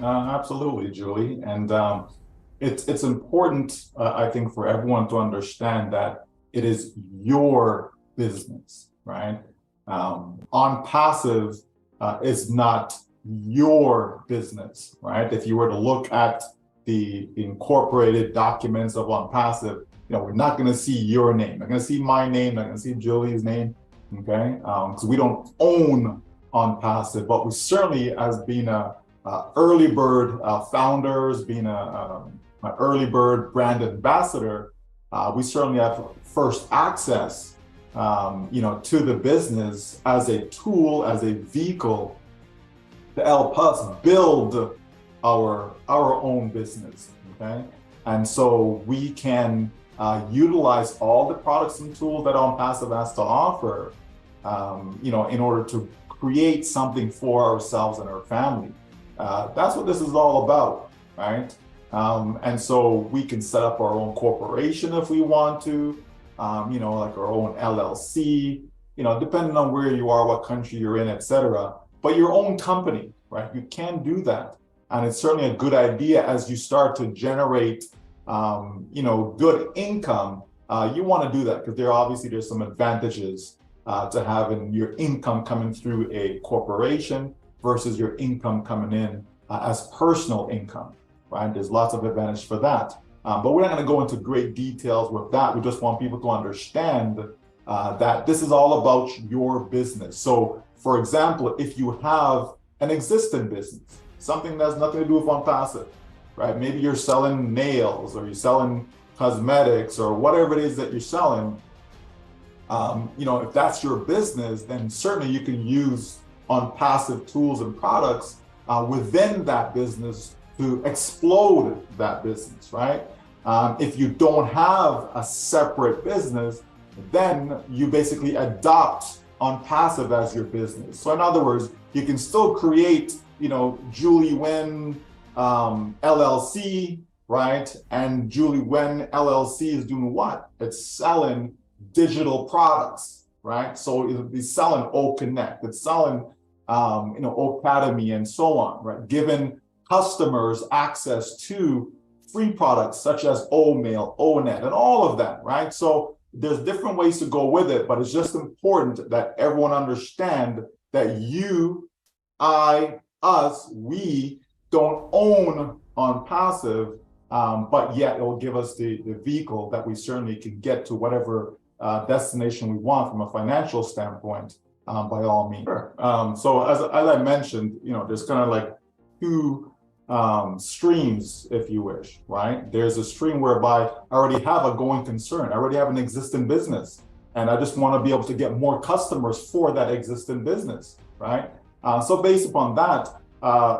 Absolutely, Julie. And it's important, I think, for everyone to understand that it is your business, right? On passive is not your business, right? If you were to look at the incorporated documents of on passive, we're not going to see your name. Not going to see my name. Not going to see Julie's name, okay? Because we don't own on passive, but we certainly, as being a early bird founders, being an early bird brand ambassador, we certainly have first access, to the business as a tool, as a vehicle to help us build our own business. Okay, and so we can utilize all the products and tools that OnPassive has to offer, in order to create something for ourselves and our family. That's what this is all about, right? And so we can set up our own corporation if we want to, like our own LLC, depending on where you are, what country you're in, etc. But your own company, right? You can do that. And it's certainly a good idea as you start to generate, good income. You want to do that because there's some advantages to having your income coming through a corporation versus your income coming in as personal income, right? There's lots of advantage for that. But we're not going to go into great details with that. We just want people to understand that this is all about your business. So, for example, if you have an existing business, something that has nothing to do with OnPassive, right? Maybe you're selling nails or you're selling cosmetics or whatever it is that you're selling. If that's your business, then certainly you can use OnPassive tools and products within that business to explode that business, right? If you don't have a separate business, then you basically adopt OnPassive as your business. So in other words, you can still create, Julie Wen LLC, right? And Julie Wen LLC is doing what? It's selling digital products, right? So it'll be selling O Connect, it's selling, Academy and so on, right? Giving customers access to free products such as OMail, ONet, and all of that, right? So there's different ways to go with it, but it's just important that everyone understand that you, I, us, we don't own OnPassive, but yet it will give us the vehicle that we certainly can get to whatever destination we want from a financial standpoint, by all means. So as I mentioned, there's kind of like two streams, if you wish, right? There's a stream whereby I already have a going concern, I already have an existing business, and I just want to be able to get more customers for that existing business, right? So based upon that,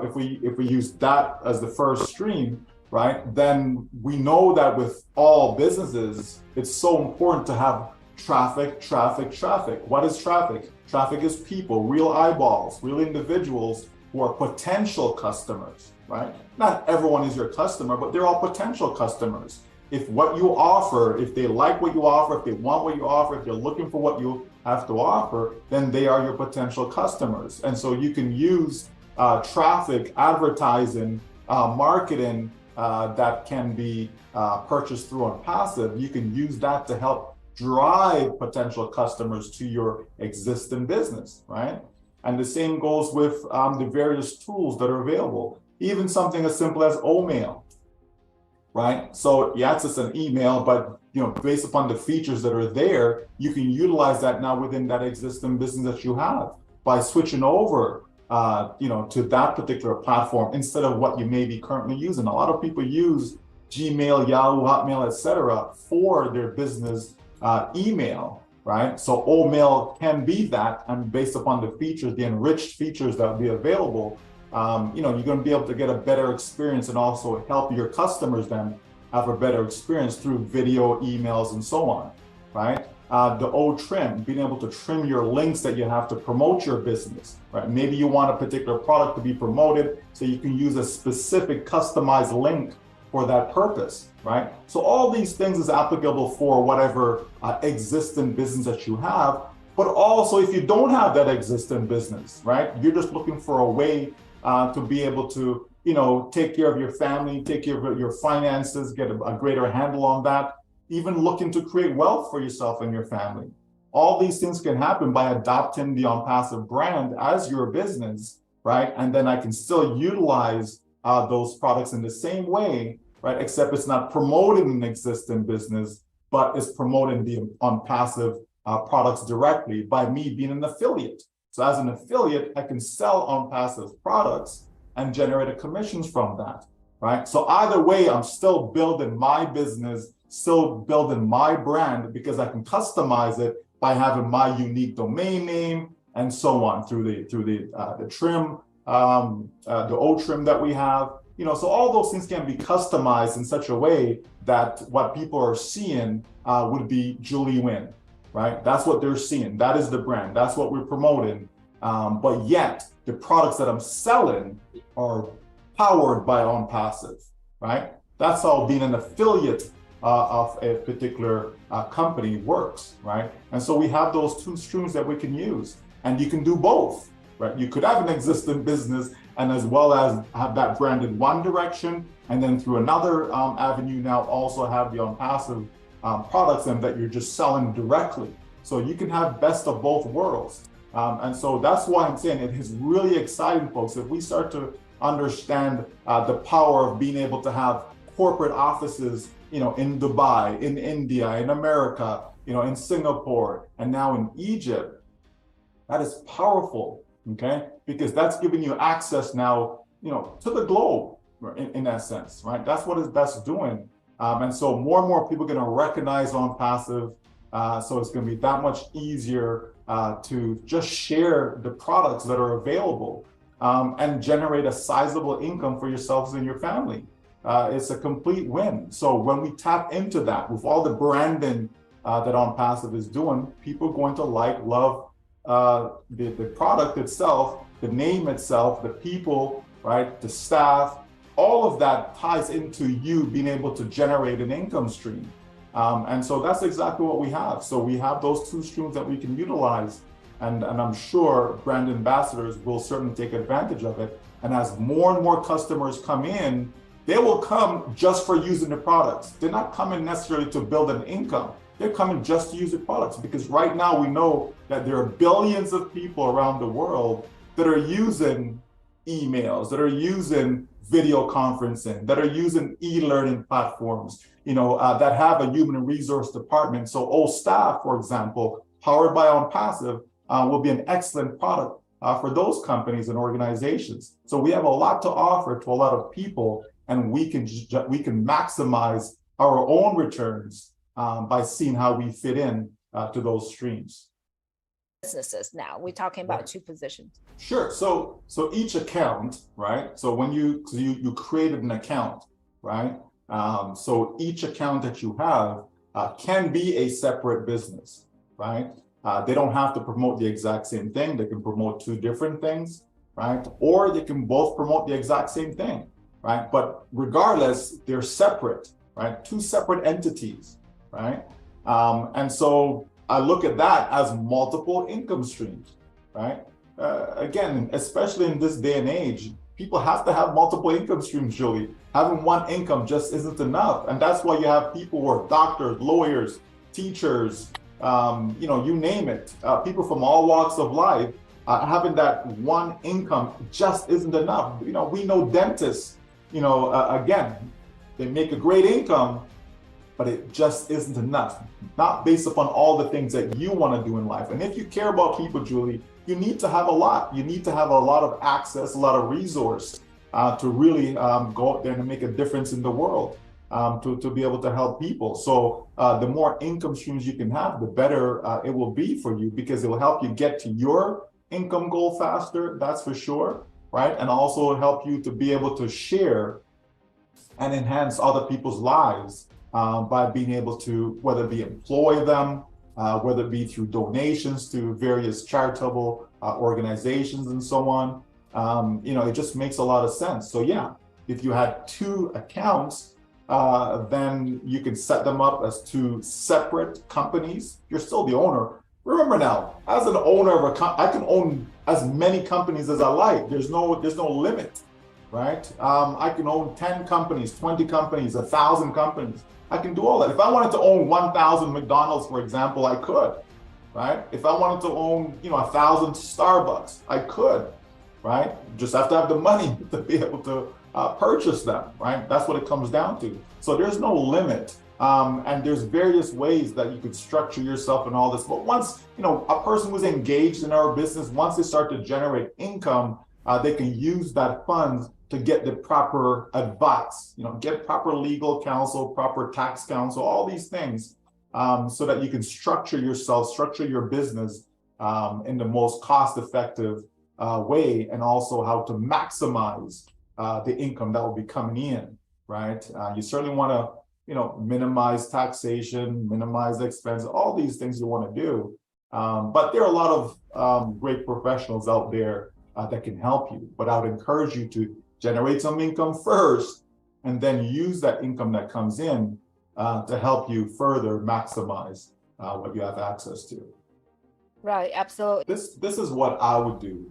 if we use that as the first stream, right, then we know that with all businesses, it's so important to have traffic. What is traffic? Traffic is people, real eyeballs, real individuals who are potential customers, right? Not everyone is your customer, but they're all potential customers. If what you offer, if they like what you offer, if they want what you offer, if they're looking for what you have to offer, then they are your potential customers. And so you can use traffic, advertising, marketing that can be purchased through OnPassive. You can use that to help drive potential customers to your existing business, right? And the same goes with the various tools that are available, even something as simple as OMail, right? So you access an email, but based upon the features that are there, you can utilize that now within that existing business that you have by switching over to that particular platform instead of what you may be currently using. A lot of people use Gmail, Yahoo, Hotmail, etc. for their business email, right? So OMail can be that, and based upon the features, the enriched features that will be available, you're going to be able to get a better experience and also help your customers then have a better experience through video, emails, and so on, right? The O-Trim, being able to trim your links that you have to promote your business, right? Maybe you want a particular product to be promoted, so you can use a specific customized link for that purpose, right? So all these things is applicable for whatever existing business that you have, but also if you don't have that existing business, right? You're just looking for a way to be able to, take care of your family, take care of your finances, get a greater handle on that, even looking to create wealth for yourself and your family. All these things can happen by adopting the OnPassive brand as your business, right? And then I can still utilize those products in the same way, right? Except it's not promoting an existing business, but it's promoting the OnPassive products directly by me being an affiliate. So as an affiliate, I can sell OnPassive products and generate commissions from that, right? So either way, I'm still building my business, still building my brand, because I can customize it by having my unique domain name and so on through the trim, the O trim that we have. So all those things can be customized in such a way that what people are seeing would be Julie Nguyen, right? That's what they're seeing. That is the brand. That's what we're promoting. But yet the products that I'm selling are powered by OnPassive, right? That's how being an affiliate of a particular company works, right? And so we have those two streams that we can use, and you can do both, right? You could have an existing business and as well as have that brand in one direction, and then through another avenue now also have the OnPassive products and that you're just selling directly. So you can have best of both worlds. And so that's why I'm saying it is really exciting, folks. If we start to understand the power of being able to have corporate offices, in Dubai, in India, in America, in Singapore, and now in Egypt, that is powerful, okay? Because that's giving you access now, to the globe, in that sense, right? That's what that's doing. And so more and more people are going to recognize OnPassive. So it's going to be that much easier to just share the products that are available and generate a sizable income for yourselves and your family. It's a complete win. So when we tap into that with all the branding that OnPassive is doing, people are going to love the product itself, the name itself, the people, right, the staff. All of that ties into you being able to generate an income stream. And so that's exactly what we have. So we have those two streams that we can utilize. And I'm sure brand ambassadors will certainly take advantage of it. And as more and more customers come in, they will come just for using the products. They're not coming necessarily to build an income. They're coming just to use the products, because right now we know that there are billions of people around the world that are using emails, that are using video conferencing, that are using e-learning platforms, that have a human resource department. So OStaff, for example, powered by OnPassive, will be an excellent product for those companies and organizations. So we have a lot to offer to a lot of people, and we can maximize our own returns by seeing how we fit in to those streams. Businesses now, we're talking about two positions. Sure. So each account, right? So when you created an account, right? So each account that you have can be a separate business, right? They don't have to promote the exact same thing. They can promote two different things, right? Or they can both promote the exact same thing, right? But regardless, they're separate, right? Two separate entities, right? And so I look at that as multiple income streams, right? Again, especially in this day and age, people have to have multiple income streams, Julie. Having one income just isn't enough. And that's why you have people who are doctors, lawyers, teachers, you name it, people from all walks of life. Having that one income just isn't enough. We know dentists, again, they make a great income, but it just isn't enough. Not based upon all the things that you want to do in life. And if you care about people, Julie, you need to have a lot. You need to have a lot of access, a lot of resource to really go out there and make a difference in the world, to be able to help people. So the more income streams you can have, the better it will be for you, because it will help you get to your income goal faster, that's for sure, right? And also help you to be able to share and enhance other people's lives by being able to, whether it be employ them, whether it be through donations to various charitable organizations and so on. It just makes a lot of sense. So yeah, if you had two accounts, then you can set them up as two separate companies. You're still the owner. Remember now, as an owner of I can own as many companies as I like. There's no limit, right? I can own 10 companies, 20 companies, 1,000 companies. I can do all that. If I wanted to own 1,000 McDonald's, for example, I could, right? If I wanted to own, 1,000 Starbucks, I could, right? Just have to have the money to be able to purchase them, right? That's what it comes down to. So there's no limit. And there's various ways that you could structure yourself and all this. But once, a person who's engaged in our business, once they start to generate income, they can use that funds to get the proper advice, get proper legal counsel, proper tax counsel, all these things, so that you can structure yourself, structure your business in the most cost-effective way, and also how to maximize the income that will be coming in, right? You certainly want to minimize taxation, minimize expense, all these things you want to do. But there are a lot of great professionals out there that can help you. But I would encourage you to generate some income first, and then use that income that comes in to help you further maximize what you have access to. Right, absolutely. This is what I would do,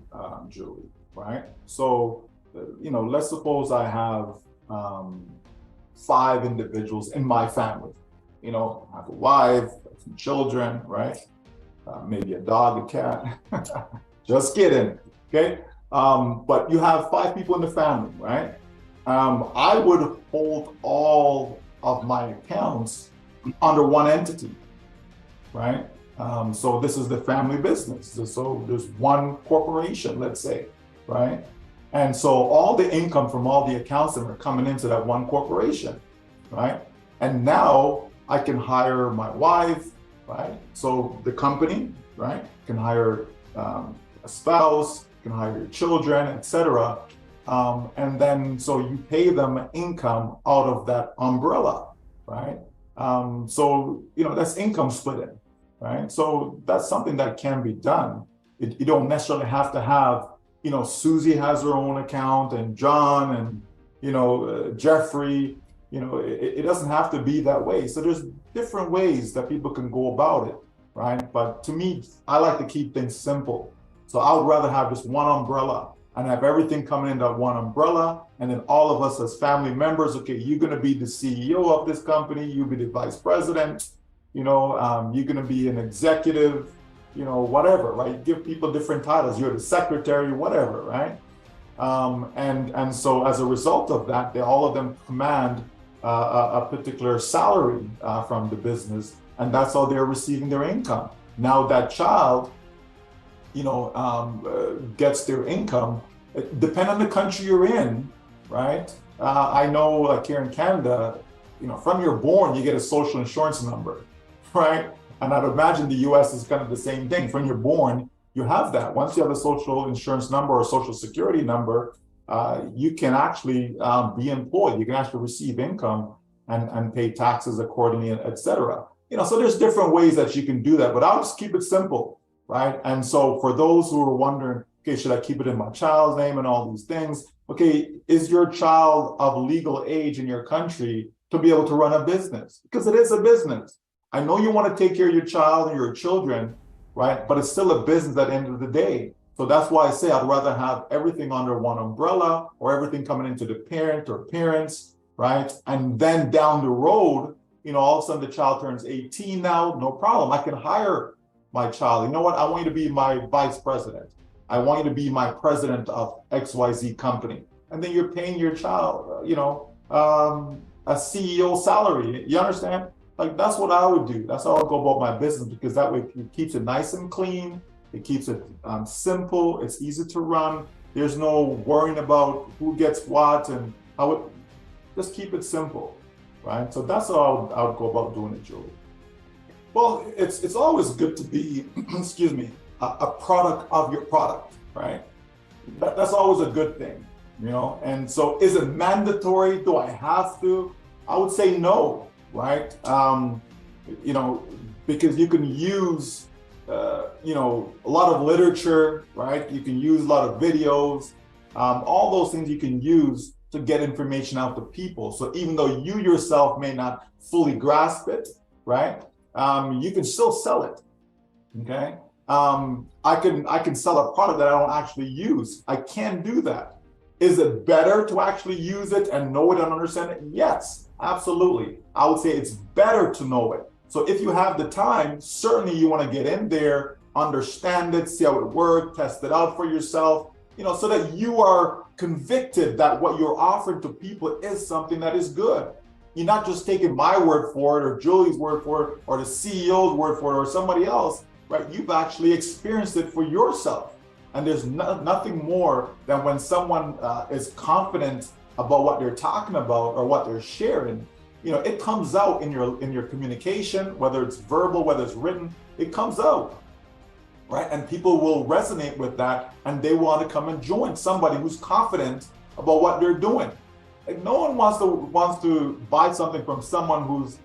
Julie, right? So, let's suppose I have 5 individuals in my family. I have a wife, some children, right? Maybe a dog, a cat. Just kidding, okay? But you have 5 people in the family, right? I would hold all of my accounts under one entity, right? So this is the family business. So there's one corporation, let's say, right? And so all the income from all the accounts that are coming into that one corporation, right? And now I can hire my wife, right? So the company, right, can hire a spouse, can hire your children, etc. And then so you pay them income out of that umbrella, right? So that's income splitting, right? So that's something that can be done. You don't necessarily have to have, Susie has her own account, and John, and Jeffrey. It doesn't have to be that way. So there's different ways that people can go about it, right? But to me, I like to keep things simple. So I would rather have just one umbrella and have everything coming in that one umbrella. And then all of us as family members, okay, you're going to be the CEO of this company. You'll be the vice president. You're going to be an executive, whatever, right? Give people different titles. You're the secretary, whatever, right? And so as a result of that, all of them command a particular salary from the business, and that's how they're receiving their income. Now that child, gets their income, depending on the country you're in, right? I know, like here in Canada, from you're born, you get a social insurance number, right? And I'd imagine the US is kind of the same thing. From you're born, you have that. Once you have a social insurance number or social security number, you can actually be employed. You can actually receive income and pay taxes accordingly, et cetera. So there's different ways that you can do that, but I'll just keep it simple, right? And so for those who are wondering, okay, should I keep it in my child's name and all these things? Okay, is your child of legal age in your country to be able to run a business? Because it is a business. I know you want to take care of your child and your children, right? But it's still a business at the end of the day. So that's why I say I'd rather have everything under one umbrella, or everything coming into the parent or parents, right? And then down the road, all of a sudden the child turns 18 now, no problem. I can hire my child. You know what? I want you to be my vice president. I want you to be my president of XYZ company. And then you're paying your child, a CEO salary. You understand? Like, that's what I would do. That's how I go about my business, because that way it keeps it nice and clean. It keeps it simple. It's easy to run. There's no worrying about who gets what and how it. Just keep it simple, right? So that's how I would go about doing it, Julie. Well, it's always good to be, excuse me, a product of your product, right? That's always a good thing, And so, is it mandatory? Do I have to? I would say no, right? Because you can use, a lot of literature, right? You can use a lot of videos, all those things you can use to get information out to people. So even though you yourself may not fully grasp it, right? You can still sell it, okay? I can sell a product that I don't actually use. I can do that, Is it better to actually use it and know it and understand it? Yes, absolutely. I would say it's better to know it. So if you have the time, certainly you want to get in there, understand it, see how it works, test it out for yourself, so that you are convicted that what you're offering to people is something that is good. You're not just taking my word for it or Julie's word for it or the CEO's word for it or somebody else, right? You've actually experienced it for yourself. And there's nothing more than when someone is confident about what they're talking about or what they're sharing. It comes out in your communication, whether it's verbal, whether it's written, it comes out, right? And people will resonate with that, and they want to come and join somebody who's confident about what they're doing. Like, no one wants to buy something from someone who's,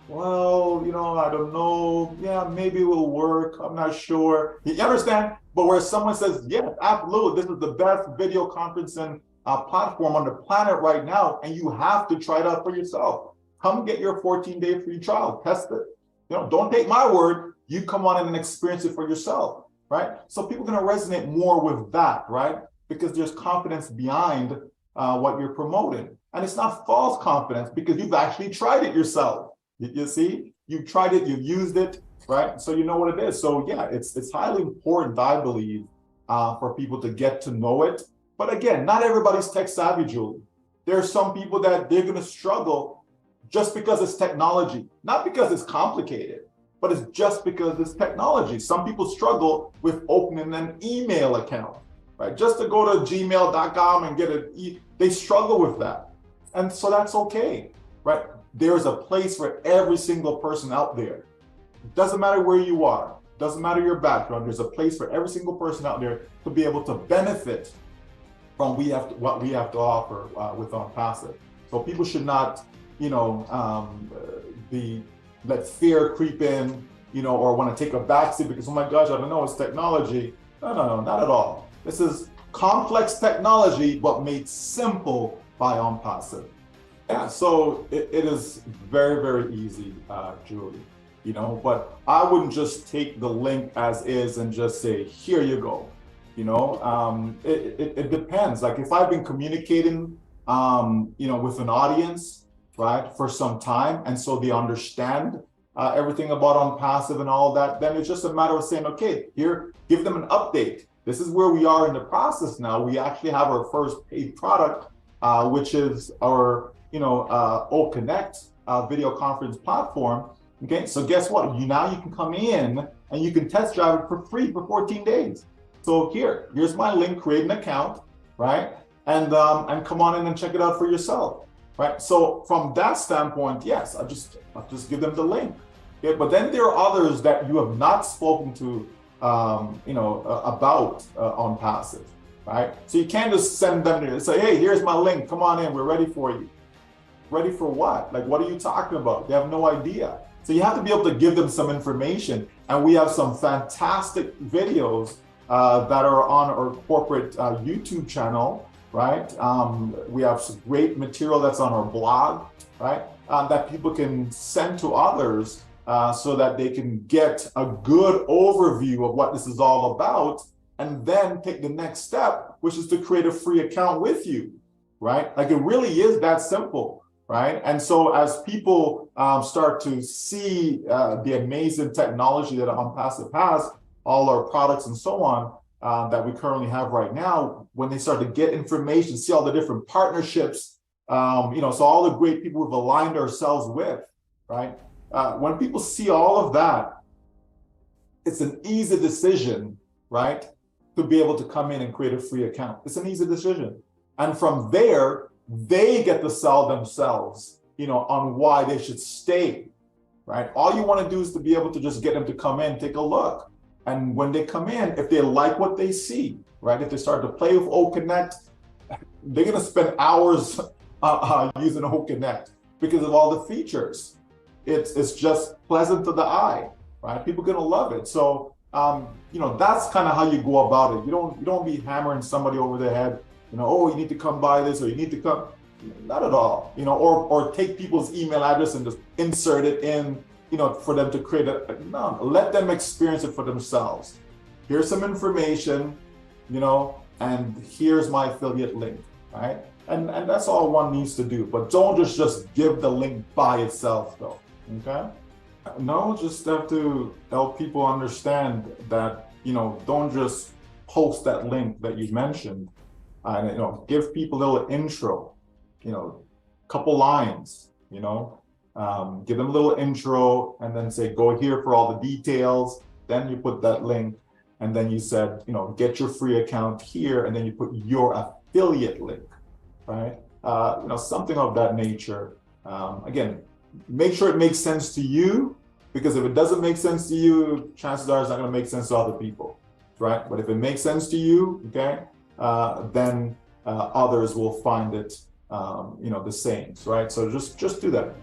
well, I don't know, yeah, maybe it will work, I'm not sure. You understand? But where someone says, yeah, absolutely, this is the best video conferencing platform on the planet right now, and you have to try it out for yourself. Come get your 14-day free trial, test it. Don't take my word, you come on in and experience it for yourself, right? So people are gonna resonate more with that, right? Because there's confidence behind what you're promoting. And it's not false confidence because you've actually tried it yourself. You see, you've tried it, you've used it, right? So you know what it is. So yeah, it's highly important, I believe, for people to get to know it. But again, not everybody's tech savvy, Julie. There are some people that they're gonna struggle just because it's technology, not because it's complicated, but it's just because it's technology. Some people struggle with opening an email account, right? Just to go to gmail.com and get they struggle with that. And so that's okay, right? There's a place for every single person out there. It doesn't matter where you are, doesn't matter your background, there's a place for every single person out there to be able to benefit from what we have to offer with OnPassive. So people should not, let fear creep in, or want to take a backseat because, oh my gosh, I don't know, it's technology. No, not at all. This is complex technology, but made simple by OnPassive. Yeah, so it is very, very easy, Julie, but I wouldn't just take the link as is and just say, here you go. It depends. Like if I've been communicating, with an audience, right, for some time, and so they understand everything about OnPassive and all that, then it's just a matter of saying, okay, here, give them an update. This is where we are in the process now. We actually have our first paid product, which is our, OConnect video conference platform. Okay, so guess what? Now you can come in and you can test drive it for free for 14 days. So here's my link, create an account, right? And come on in and check it out for yourself, right? So from that standpoint, yes, I'll just give them the link. Okay, but then there are others that you have not spoken to, about OnPassive, right? So you can't just send them and say, hey, here's my link, come on in, we're ready for you. Ready for what? Like, what are you talking about? They have no idea. So you have to be able to give them some information. And we have some fantastic videos that are on our corporate YouTube channel, right? We have some great material that's on our blog, right? That people can send to others so that they can get a good overview of what this is all about, and then take the next step, which is to create a free account with you, right? Like, it really is that simple. Right. And so as people start to see the amazing technology that OnPassive has, all our products and so on that we currently have right now, when they start to get information, see all the different partnerships, so all the great people we've aligned ourselves with, right? When people see all of that, it's an easy decision, right? To be able to come in and create a free account. It's an easy decision. And from there, they get to sell themselves, on why they should stay, right? All you want to do is to be able to just get them to come in, take a look. And when they come in, if they like what they see, right? If they start to play with OConnect, they're going to spend hours using OConnect because of all the features. It's just pleasant to the eye, right? People are going to love it. So, that's kind of how you go about it. You don't be hammering somebody over the head. Oh, you need to come buy this, or you need to come. Not at all. Or take people's email address and just insert it in, for them to create no, let them experience it for themselves. Here's some information, and here's my affiliate link. right? And that's all one needs to do. But don't just give the link by itself, though. Okay? No, just have to help people understand that, don't just post that link that you mentioned, and give people a little intro, couple lines, give them a little intro, and then say, go here for all the details. Then you put that link, and then you said, get your free account here, and then you put your affiliate link, right? Something of that nature. Again, make sure it makes sense to you, because if it doesn't make sense to you, chances are it's not going to make sense to other people, right? But if it makes sense to you, okay, then others will find it, the same, right? So just do that.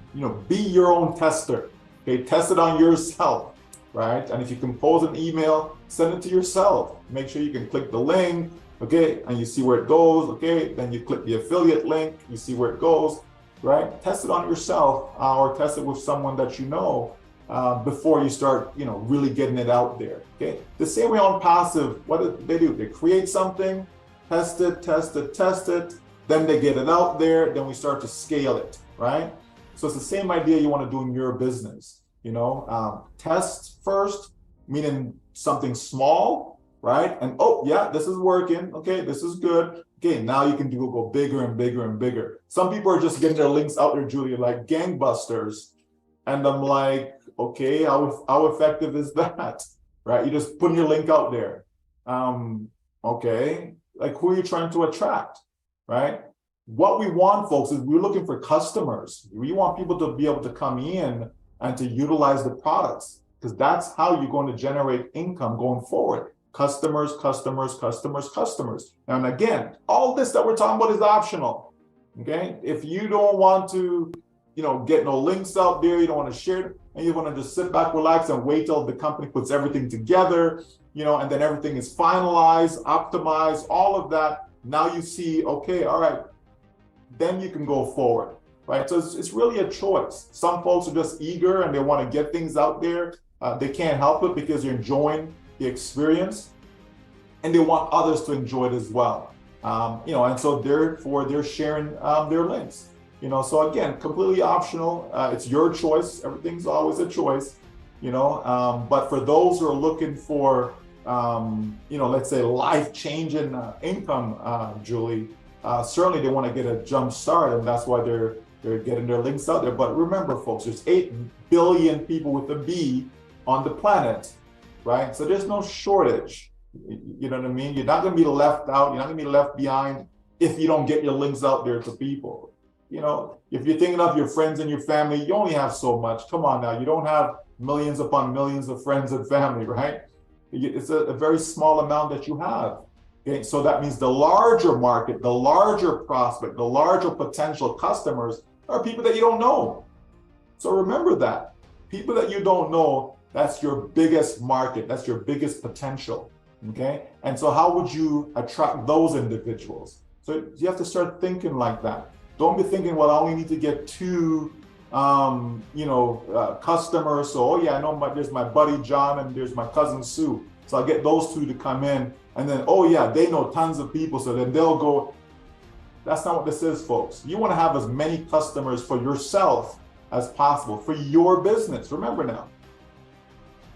Be your own tester. Okay, test it on yourself, right? And if you compose an email, send it to yourself. Make sure you can click the link, okay, and you see where it goes, okay. Then you click the affiliate link, you see where it goes, right? Test it on yourself, or test it with someone that you know, before you start, really getting it out there. Okay. The same way on passive, what do? They create something, test it, then they get it out there, then we start to scale it, right? So it's the same idea you want to do in your business. Test first, meaning something small, right? And oh yeah, this is working. Okay, this is good. Okay, now you can go bigger and bigger and bigger. Some people are just getting their links out there, Julia, like gangbusters. And I'm like, okay, how effective is that? Right? You just putting your link out there. Okay, like who are you trying to attract? Right? What we want, folks, is we're looking for customers. We want people to be able to come in and to utilize the products, because that's how you're going to generate income going forward. Customers. And again, all this that we're talking about is optional. Okay? If you don't want to, get no links out there, you don't want to share it, and you want to just sit back, relax, and wait till the company puts everything together, and then everything is finalized, optimized, all of that. Now you see, okay, all right, then you can go forward, right? So it's really a choice. Some folks are just eager and they want to get things out there. They can't help it because they're enjoying the experience, and they want others to enjoy it as well. And so therefore they're sharing their links. So again, completely optional. It's your choice. Everything's always a choice. But for those who are looking for, let's say life-changing income, Julie, certainly they want to get a jump start, and that's why they're getting their links out there. But remember, folks, there's 8 billion people with a B on the planet, right? So there's no shortage. You know what I mean? You're not going to be left out. You're not going to be left behind if you don't get your links out there to people. If you're thinking of your friends and your family, you only have so much. Come on now. You don't have millions upon millions of friends and family, right? It's a very small amount that you have. Okay, so that means the larger market, the larger prospect, the larger potential customers are people that you don't know. So remember that. People that you don't know, that's your biggest market. That's your biggest potential. Okay? And so how would you attract those individuals? So you have to start thinking like that. Don't be thinking, well, I only need to get 2 customers. So, oh yeah, I know there's my buddy John and there's my cousin Sue. So I'll get those 2 to come in. And then, oh yeah, they know tons of people. So then they'll go. That's not what this is, folks. You want to have as many customers for yourself as possible for your business. Remember now.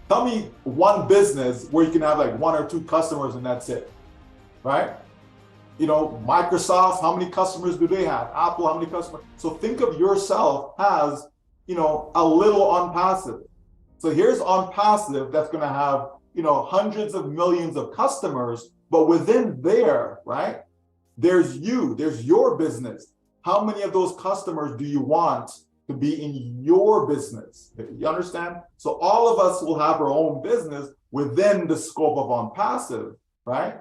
Tell me one business where you can have like 1 or 2 customers and that's it, right? Microsoft, how many customers do they have? Apple, how many customers? So think of yourself as, a little on passive. So here's on passive that's going to have, hundreds of millions of customers, but within there, right? There's your business. How many of those customers do you want to be in your business? You understand? So all of us will have our own business within the scope of on passive, right?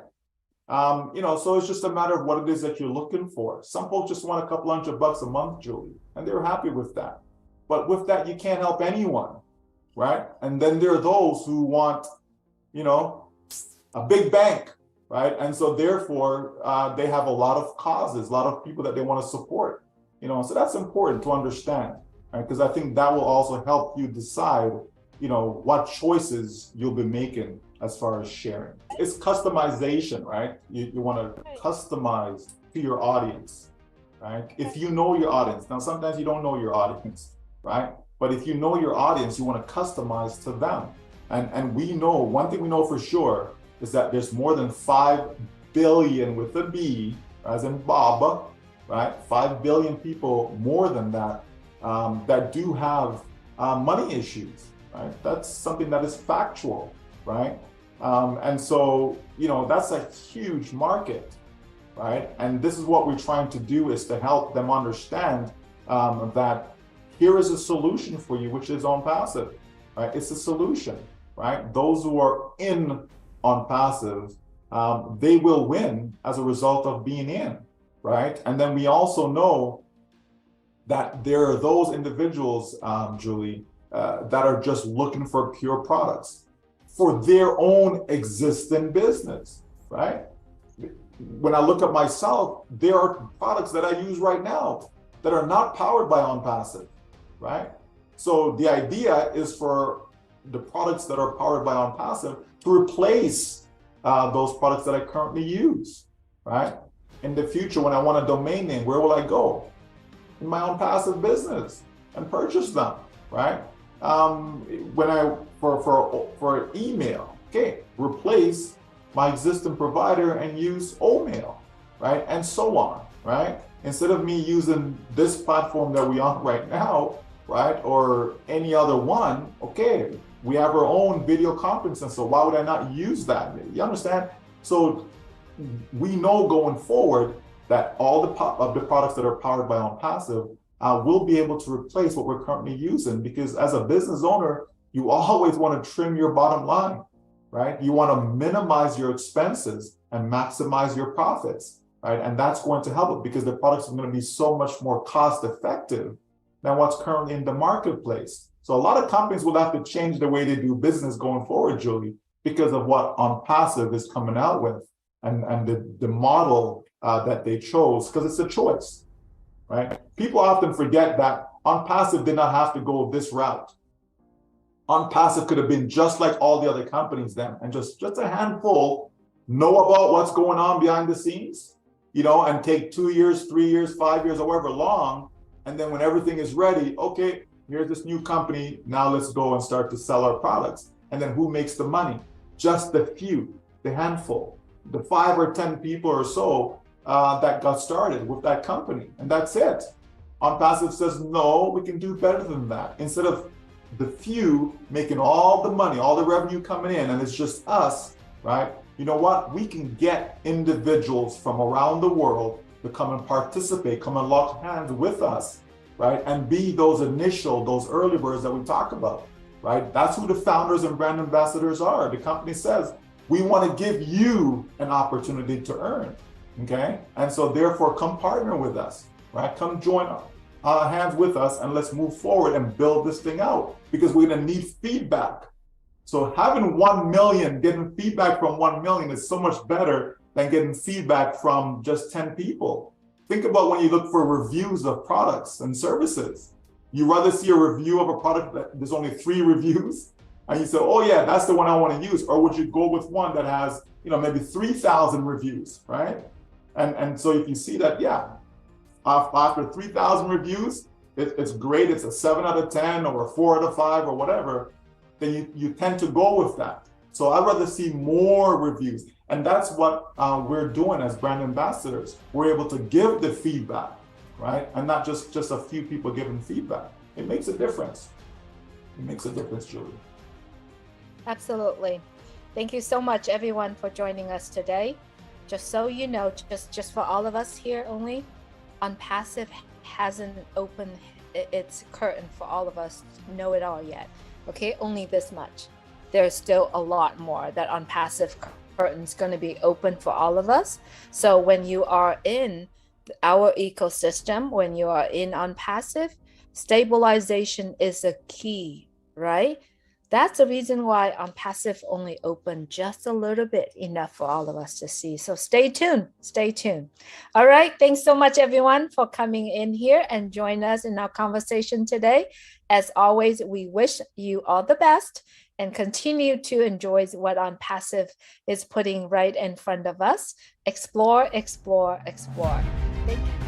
So it's just a matter of what it is that you're looking for. Some folks just want a couple $100 a month, Julie, and they're happy with that. But with that, you can't help anyone, right? And then there are those who want, a big bank, right? And so therefore, they have a lot of causes, a lot of people that they want to support, so that's important to understand, right? Because I think that will also help you decide, what choices you'll be making as far as sharing. It's customization, right? You want to customize to your audience, right? If you know your audience, now sometimes you don't know your audience, right? But if you know your audience, you want to customize to them. And we know, one thing we know for sure is that there's more than 5 billion with a B, as in Bob, right? 5 billion people, more than that, that do have money issues, right? That's something that is factual, right? And so, you know, that's a huge market, right? And this is what we're trying to do, is to help them understand that here is a solution for you, which is OnPassive, right? It's a solution, right? Those who are in OnPassive, they will win as a result of being in, right? And then we also know that there are those individuals, Julie, that are just looking for pure products for their own existing business, right? When I look at myself, there are products that I use right now that are not powered by OnPassive, right? So the idea is for the products that are powered by OnPassive to replace those products that I currently use, right? In the future, when I want a domain name, where will I go? In my OnPassive business and purchase them, right? When I for email, okay, replace my existing provider and use Omail, right? And so on, right? Instead of me using this platform that we on right now, right, or any other one, okay, we have our own video conferencing, so why would I not use that? You understand? So we know going forward that all of the products that are powered by OnPassive will be able to replace what we're currently using, because as a business owner, you always want to trim your bottom line, right? You want to minimize your expenses and maximize your profits, right? And that's going to help it, because the products are going to be so much more cost effective than what's currently in the marketplace. So a lot of companies will have to change the way they do business going forward, Julie, because of what OnPassive is coming out with and the model that they chose, because it's a choice, right? People often forget that OnPassive did not have to go this route. OnPassive could have been just like all the other companies then, and just a handful know about what's going on behind the scenes, you know, and take 2 years, 3 years, 5 years, however long. And then when everything is ready, okay, here's this new company, now let's go and start to sell our products. And then who makes the money? Just the few, the handful, the 5 or 10 people or so that got started with that company. And that's it. OnPassive says, no, we can do better than that. Instead of the few making all the money, all the revenue coming in, and it's just us, right? You know what? We can get individuals from around the world to come and participate, come and lock hands with us, right? And be those early birds that we talk about, right? That's who the founders and brand ambassadors are. The company says, we want to give you an opportunity to earn, okay? And so therefore, come partner with us, right? Come join hands with us, and let's move forward and build this thing out, because we're going to need feedback. So having 1 million, getting feedback from 1 million is so much better than getting feedback from just 10 people. Think about when you look for reviews of products and services. You rather see a review of a product that there's only 3 reviews, and you say, oh yeah, that's the one I want to use. Or would you go with one that has, you know, maybe 3,000 reviews, right? And so if you see that, yeah, after 3,000 reviews, it's great, it's a 7 out of 10 or a 4 out of 5 or whatever, then you tend to go with that. So I'd rather see more reviews. And that's what we're doing as brand ambassadors. We're able to give the feedback, right? And not just a few people giving feedback. It makes a difference. It makes a difference, Julie. Absolutely. Thank you so much, everyone, for joining us today. Just so you know, just for all of us here only, OnPassive hasn't opened its curtain for all of us to know it all yet. Okay, only this much. There's still a lot more that OnPassive curtain's going to be open for all of us. So when you are in our ecosystem, when you are in OnPassive, stabilization is a key, right? That's the reason why OnPassive only opened just a little bit, enough for all of us to see. So stay tuned, stay tuned. All right, thanks so much, everyone, for coming in here and join us in our conversation today. As always, we wish you all the best, and continue to enjoy what On Passive is putting right in front of us. Explore, explore, explore. Thank you.